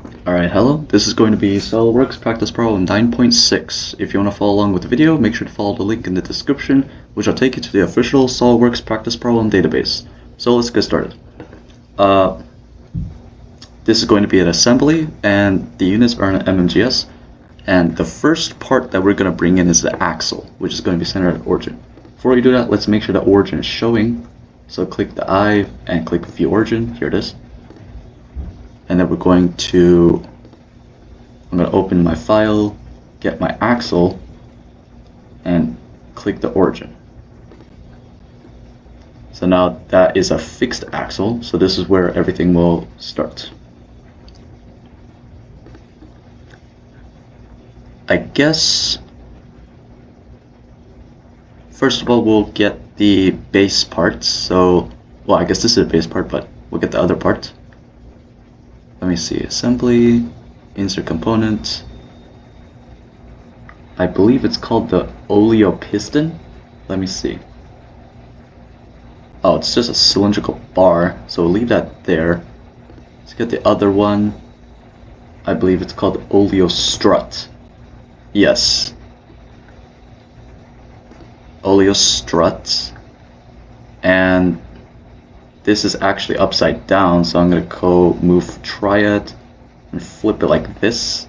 Alright, hello. This is going to be Solidworks practice problem 9.6. If you want to follow along with the video, make sure to follow the link in the description, which will take you to the official Solidworks practice problem database. So let's get started. This is going to be an assembly, and the units are in MMGS. And the first part that we're going to bring in is the axle, which is going to be centered at origin. Before we do that, let's make sure the origin is showing. So click the eye and click View Origin. Here it is. And then I'm going to open my file, get my axle, and click the origin. So now that is a fixed axle, so this is where everything will start. I guess first of all we'll get the base parts. So, well, I guess this is a base part, but we'll get the other part. Let me see, assembly, insert component. I believe it's called the oleo piston. Let me see. Oh, it's just a cylindrical bar, so we'll leave that there. Let's get the other one. I believe it's called oleo strut. Yes. Oleo strut. And this is actually upside down, so I'm going to go move triad and flip it like this,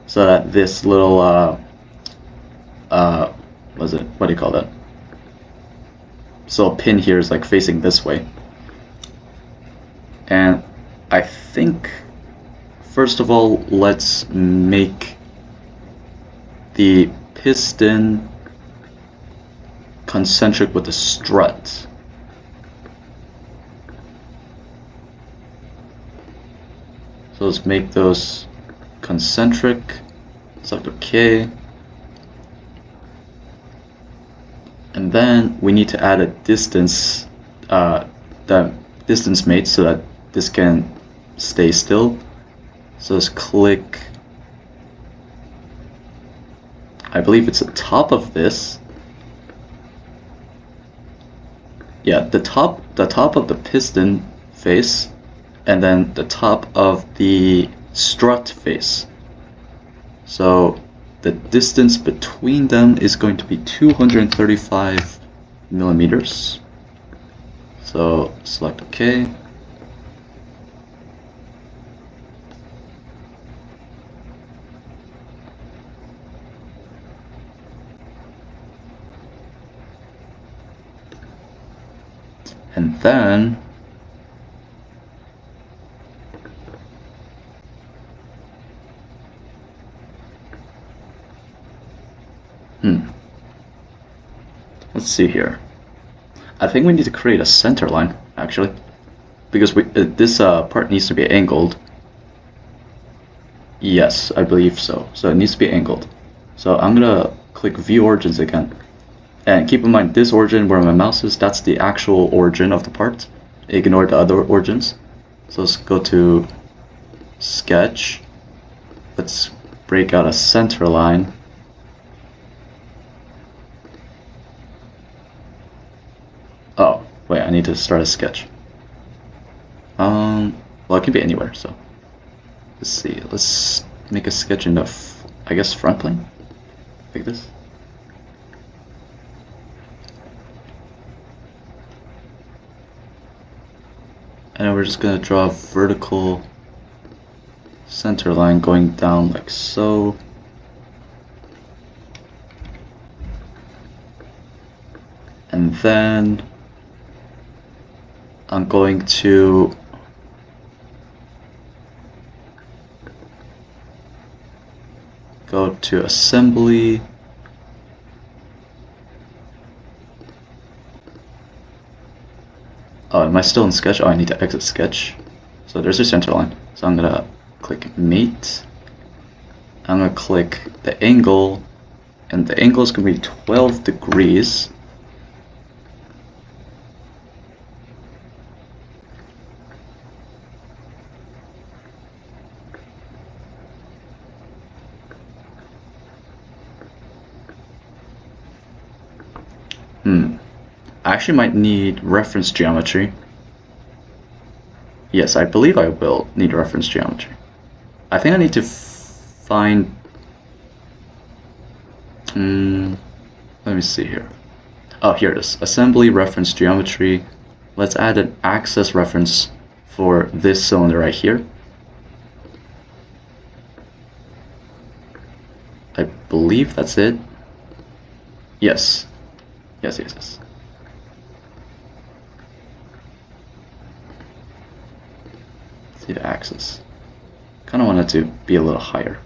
so that this little what do you call that? So a pin here is like facing this way. And I think first of all, let's make the piston concentric with the strut. So let's make those concentric. Select OK. And then we need to add a distance, the distance mate, so that this can stay still. So let's click, I believe it's the top of this. Yeah, the top of the piston face, and then the top of the strut face. So the distance between them is going to be 235 millimeters. So select OK. And then let's see here. I think we need to create a center line, actually, because this part needs to be angled. Yes, I believe so. So it needs to be angled. So I'm gonna click View Origins again. And keep in mind, this origin where my mouse is, that's the actual origin of the part. Ignore the other origins. So let's go to Sketch. Let's break out a center line. Oh, wait, I need to start a sketch. Well, it can be anywhere, so. Let's see, let's make a sketch in the, I guess, front plane? Like this. And we're just going to draw a vertical center line going down like so. And then I'm going to go to Assembly. Oh, am I still in Sketch? Oh, I need to exit Sketch. So there's a center line. So I'm gonna click Mate. I'm gonna click the angle, and the angle is gonna be 12 degrees. I actually might need reference geometry. Yes, I believe I will need reference geometry. I think I need to find... let me see here. Oh, here it is. Assembly reference geometry. Let's add an axis reference for this cylinder right here. I believe that's it. Yes. Yes. See the axis. Kind of want it to be a little higher.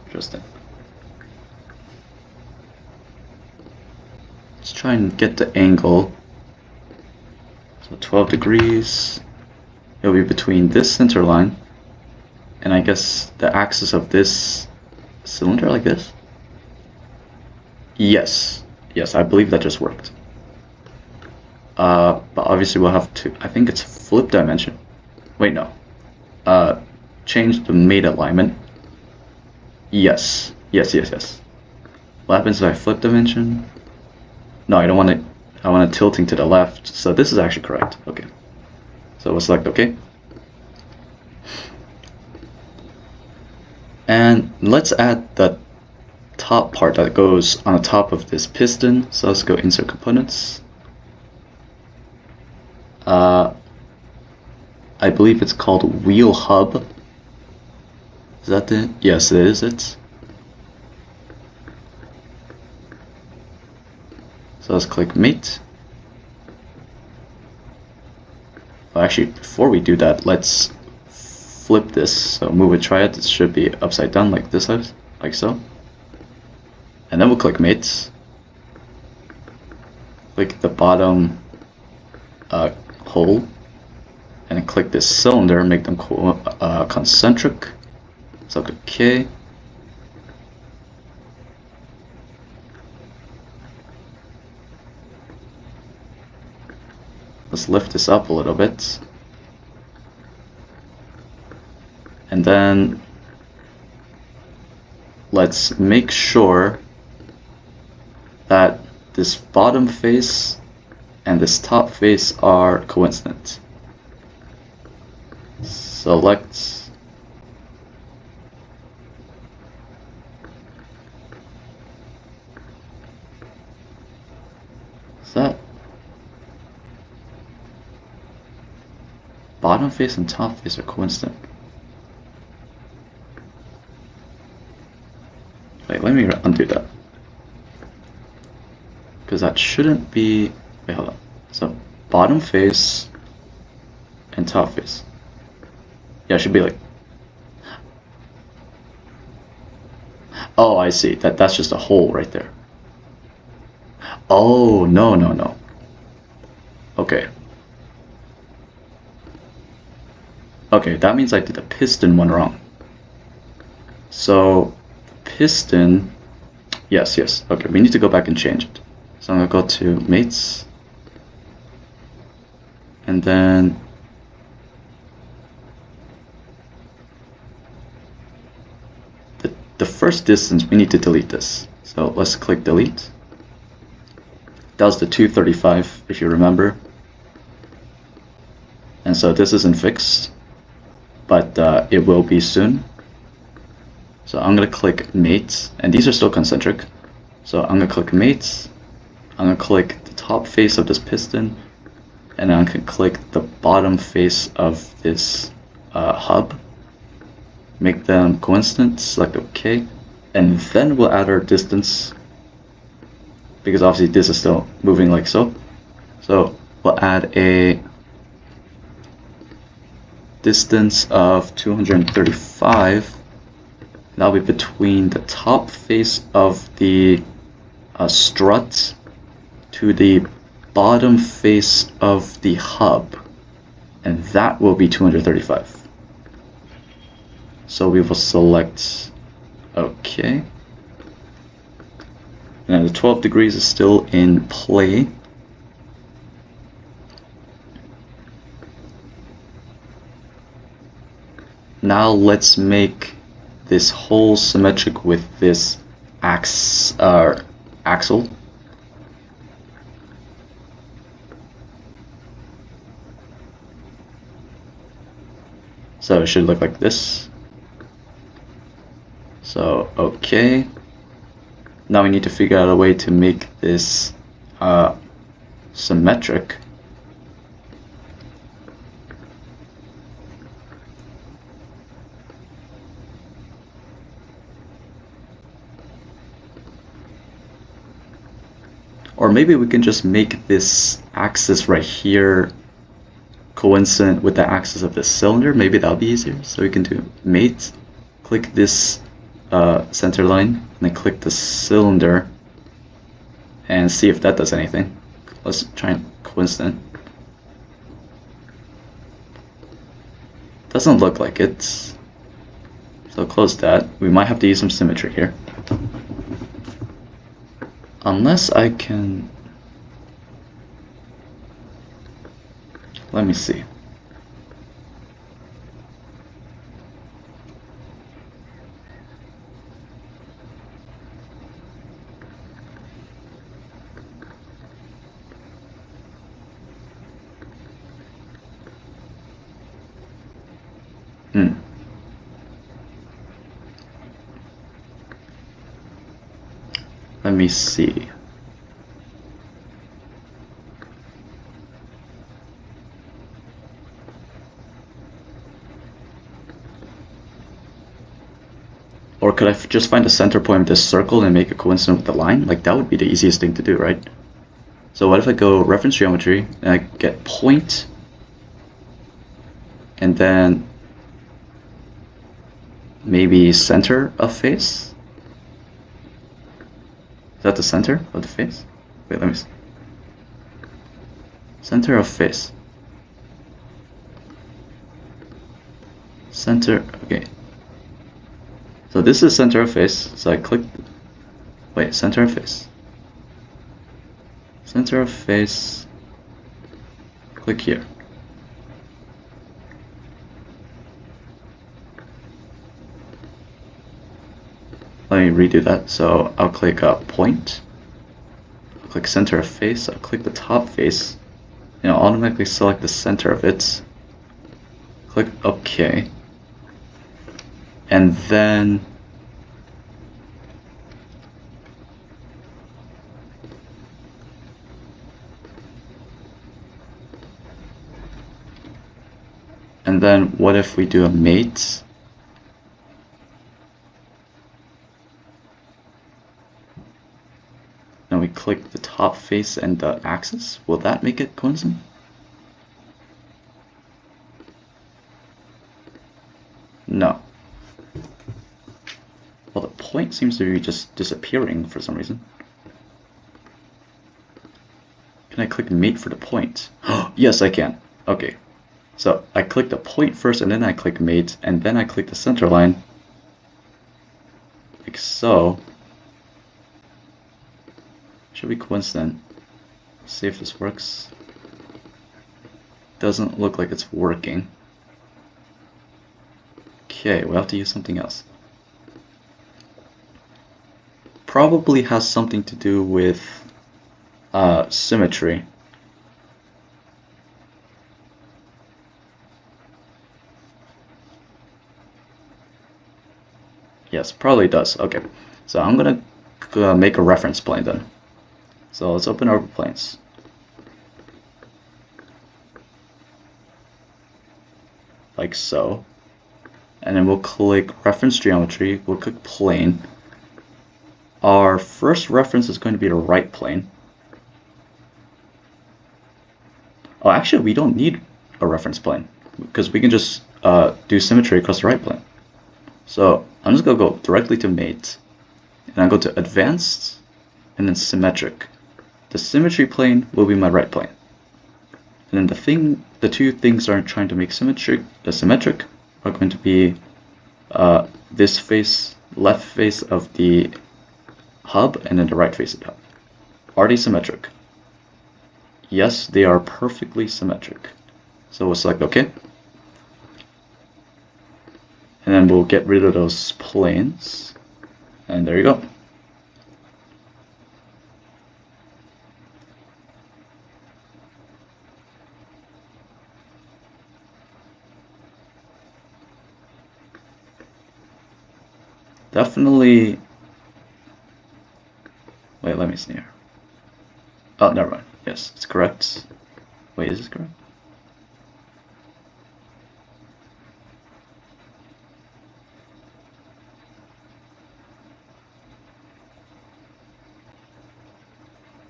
Interesting. Let's try and get the angle. So 12 degrees. It'll be between this center line and I guess the axis of this cylinder, like this? Yes, I believe that just worked. But obviously we'll have to, I think it's flip dimension. Wait, no. Change the mate alignment. Yes. What happens if I flip dimension? No, I don't want it. I want it tilting to the left. So this is actually correct. Okay. So we'll select OK. And let's add the top part that goes on the top of this piston. So let's go insert components. I believe it's called wheel hub. Is that it? Yes, it is. So let's click mate. Well, actually, before we do that, let's flip this. So move a triad. It should be upside down like this, like so. And then we'll click mates. Click the bottom hole, and then click this cylinder. Make them concentric. So OK. Let's lift this up a little bit. And then let's make sure that this bottom face and this top face are coincident. Select that. Bottom face and top face are coincident. Wait, let me undo that. Because that shouldn't be... Wait, hold on. So, bottom face and top face. Yeah, it should be like... Oh, I see. That's just a hole right there. Oh, no. Okay. Okay, that means I did the piston one wrong. So, piston... Yes. Okay, we need to go back and change it. So I'm going to go to mates. And then... The first distance, we need to delete this. So let's click delete. That was the 235, if you remember. And so this isn't fixed, but it will be soon. So I'm going to click mates, and these are still concentric. So I'm going to click mates. I'm going to click the top face of this piston, and then I can click the bottom face of this hub. Make them coincident, select OK, and then we'll add our distance, because obviously this is still moving like so. So we'll add a distance of 235. That'll be between the top face of the strut to the bottom face of the hub, and that will be 235. So we will select OK. And the 12 degrees is still in play. Now let's make this whole symmetric with this axle. So it should look like this. So, okay. Now we need to figure out a way to make this symmetric. Or maybe we can just make this axis right here coincident with the axis of this cylinder. Maybe that'll be easier. So we can do mate, click this center line, and then click the cylinder and see if that does anything. Let's try and coincident. Doesn't look like it. So close that. We might have to use some symmetry here. Unless I can... Let me see. Let me see. Or could I just find a center point of this circle and make it coincident with the line? Like, that would be the easiest thing to do, right? So what if I go reference geometry and I get point, and then maybe center of face? Is that the center of the face? Wait, let me see. Center of face. Center, okay. So this is center of face, so I click, wait, center of face. Center of face, click here. Let me redo that. So I'll click point, I'll click center of face, I'll click the top face, and I'll automatically select the center of it. Click OK. And then what if we do a mate? And we click the top face and the axis? Will that make it coincident? No. Well, the point seems to be just disappearing for some reason. Can I click mate for the point? Yes, I can. Okay. So I click the point first, and then I click mate, and then I click the center line. Like so. Should be coincident. See if this works. Doesn't look like it's working. Okay, we'll have to use something else. Probably has something to do with symmetry. Yes, probably does. Okay, so I'm gonna make a reference plane then. So let's open our planes. Like so. And then we'll click reference geometry, we'll click plane. Our first reference is going to be the right plane. Oh, actually we don't need a reference plane because we can just do symmetry across the right plane. So I'm just going to go directly to mate, and I'll go to advanced, and then symmetric. The symmetry plane will be my right plane. And then the two things I'm trying to make symmetric are going to be this face, left face of the hub, and then the right face of the hub. Are they symmetric? Yes, they are perfectly symmetric. So we'll select OK. and we'll get rid of those planes. And there you go. Definitely. Wait, let me see here. Oh, never mind. Yes, it's correct. Wait, is this correct?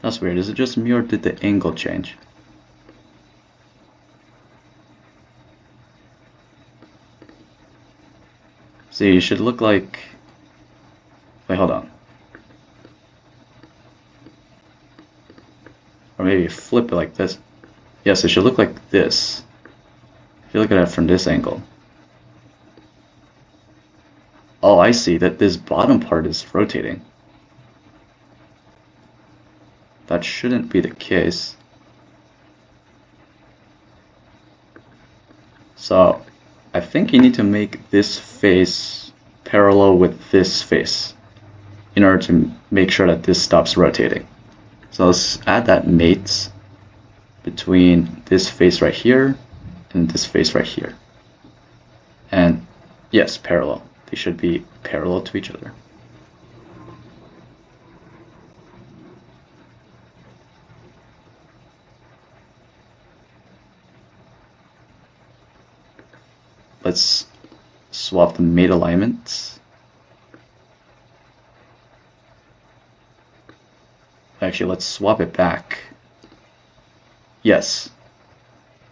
That's weird. Is it just me or did the angle change? See, it should look like... Wait, hold on. Or maybe flip it like this. Yes, it should look like this. If you look at it from this angle. Oh, I see that this bottom part is rotating. That shouldn't be the case. So, I think you need to make this face parallel with this face in order to make sure that this stops rotating. So let's add that mate between this face right here and this face right here. And yes, parallel. They should be parallel to each other. Let's swap the mate alignment. Actually, let's swap it back. Yes.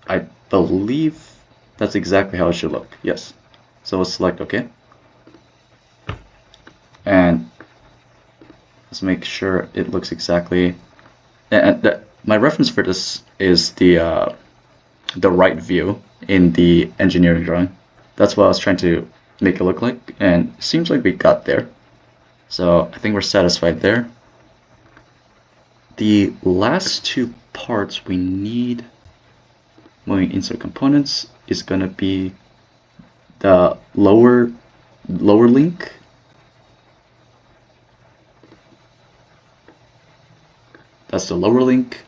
I believe that's exactly how it should look. Yes. So let's select OK. And let's make sure it looks exactly. And my reference for this is the right view in the engineering drawing. That's what I was trying to make it look like, and it seems like we got there. So I think we're satisfied there. The last two parts we need when we insert components is going to be the lower link. That's the lower link.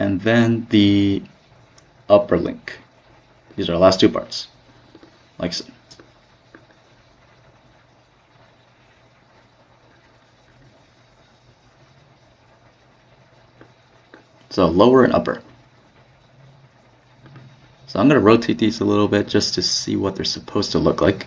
And then the upper link. These are the last two parts, like so. So lower and upper. So I'm going to rotate these a little bit just to see what they're supposed to look like.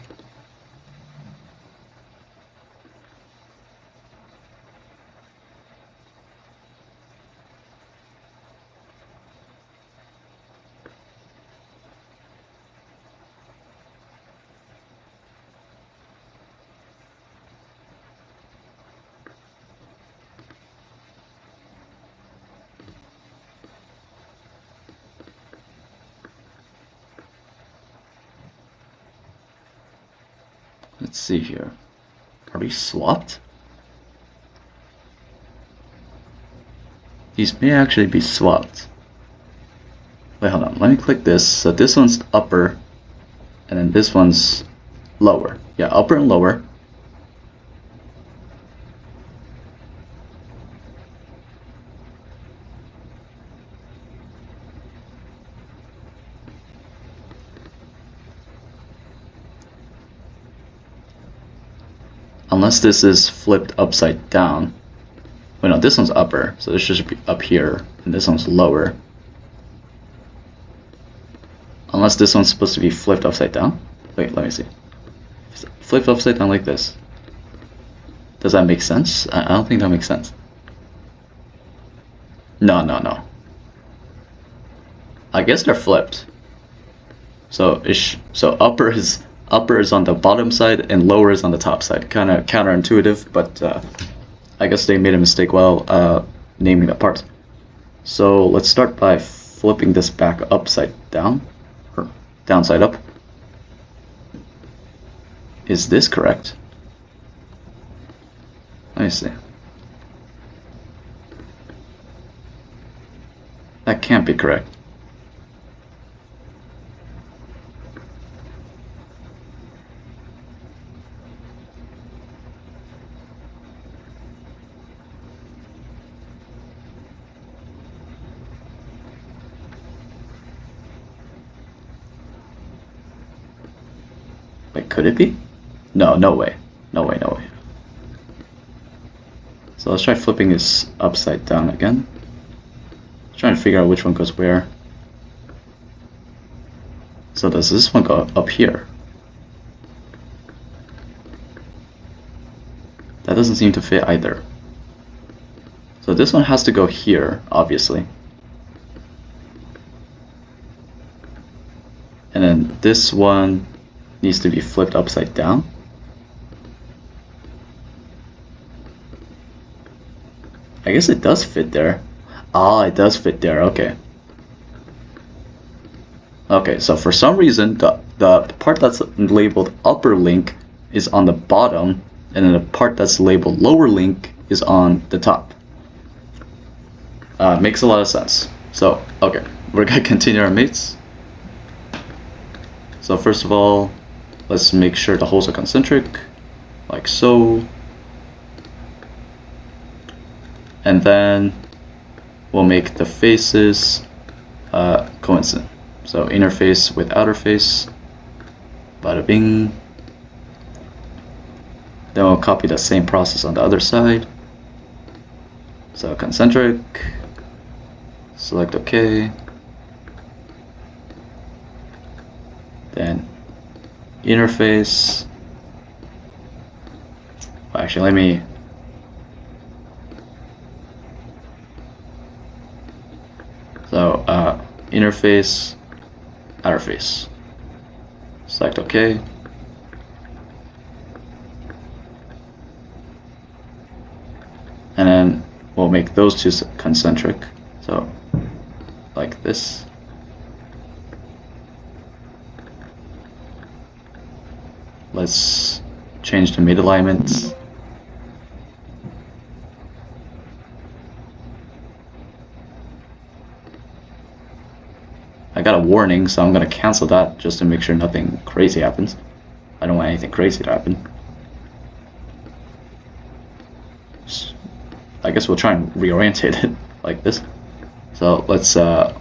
Let's see here. Are we swapped? These may actually be swapped. Wait, hold on. Let me click this. So this one's upper, and then this one's lower. Yeah, upper and lower. Unless this is flipped upside down. Wait, no, this one's upper, so this should be up here, and this one's lower. Unless this one's supposed to be flipped upside down. Wait, let me see. Flipped upside down like this. Does that make sense? I don't think that makes sense. No. I guess they're flipped. So upper is on the bottom side and lower is on the top side. Kind of counterintuitive, but I guess they made a mistake while naming the parts. So let's start by flipping this back upside down, or downside up. Is this correct? Let me see. That can't be correct. Wait, could it be? No, no way. No way, no way. So let's try flipping this upside down again. Trying to figure out which one goes where. So does this one go up here? That doesn't seem to fit either. So this one has to go here, obviously. And then this one needs to be flipped upside down. I guess it does fit there. Ah, it does fit there, okay. Okay, so for some reason, the part that's labeled upper link is on the bottom, and then the part that's labeled lower link is on the top. Makes a lot of sense. So, okay, we're gonna continue our mates. So first of all, let's make sure the holes are concentric, like so. And then we'll make the faces coincident. So inner face with outer face, bada bing. Then we'll copy the same process on the other side. So concentric, select OK. Then inner face. Actually, let me. So inner face, outer face. Select OK. And then we'll make those two concentric. So like this. Let's change the mid alignments. I got a warning, so I'm gonna cancel that just to make sure nothing crazy happens. I don't want anything crazy to happen. I guess we'll try and reorientate it like this. So let's do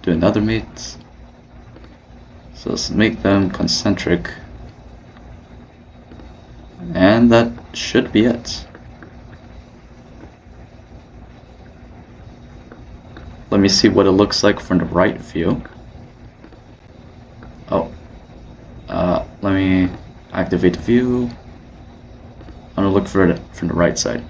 another mate. So let's make them concentric. And that should be it. Let me see what it looks like from the right view. Oh, let me activate the view. I'm gonna look for it from the right side.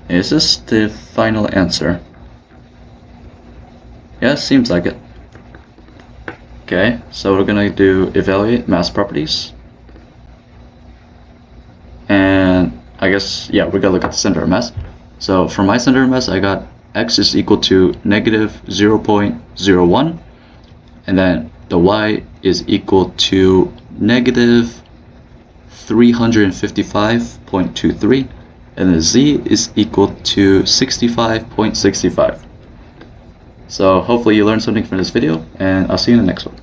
Is this the final answer? Yeah, seems like it. Okay, so we're gonna do evaluate mass properties. And I guess, yeah, we're gonna look at the center of mass. So for my center of mass, I got x is equal to negative 0.01. And then the y is equal to negative 355.23. And the z is equal to 65.65. So hopefully you learned something from this video, and I'll see you in the next one.